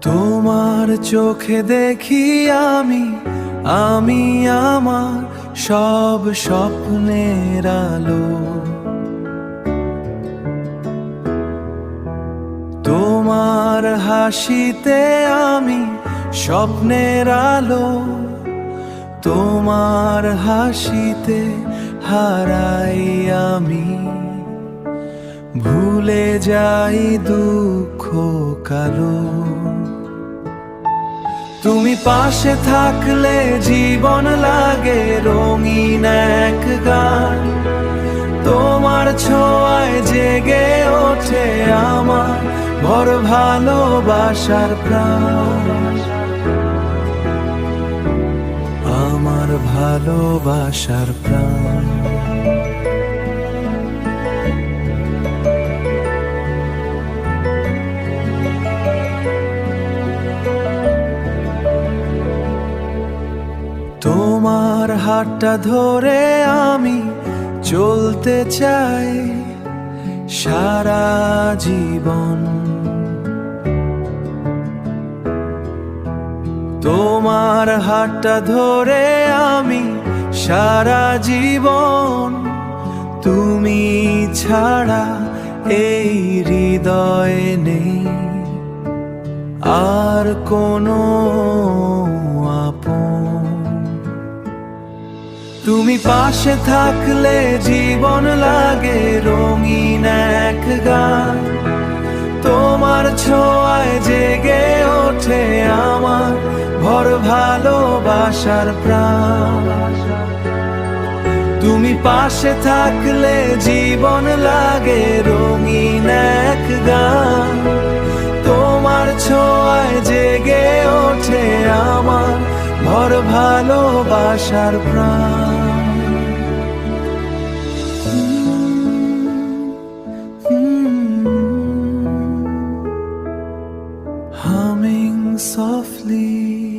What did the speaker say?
তোমার চোখে দেখি আমি আমার সব স্বপ্নের আলো। তোমার হাসিতে আমি স্বপ্নের আলো। তোমার হাসিতে হারাই আমি, ভুলে যাই দুঃখ কালো। তুমি পাশে থাকলে জীবন লাগে রঙিন এক গান। তোমার ছোঁয়ায় জেগে ওঠে আমার ভর ভালোবাসার প্রাণ। আমার ভালোবাসার প্রাণ। তোমার হাতটা ধরে আমি চলতে চাই সারা জীবন। তোমার হাতটা ধরে আমি সারা জীবন। তুমি ছাড়া এই হৃদয়ে নেই আর কোনো আপন। তুমি পাশে থাকলে জীবন লাগে রঙিন এক গান। তোমার ছোঁয়ায় জেগে ওঠে আমার ভর ভালোবাসার প্রাণ। তুমি পাশে থাকলে জীবন লাগে রঙিন এক গান। তোমার ছোঁয়ায় জেগে ওঠে আমার ভর ভালোবাসার প্রাণ। Humming softly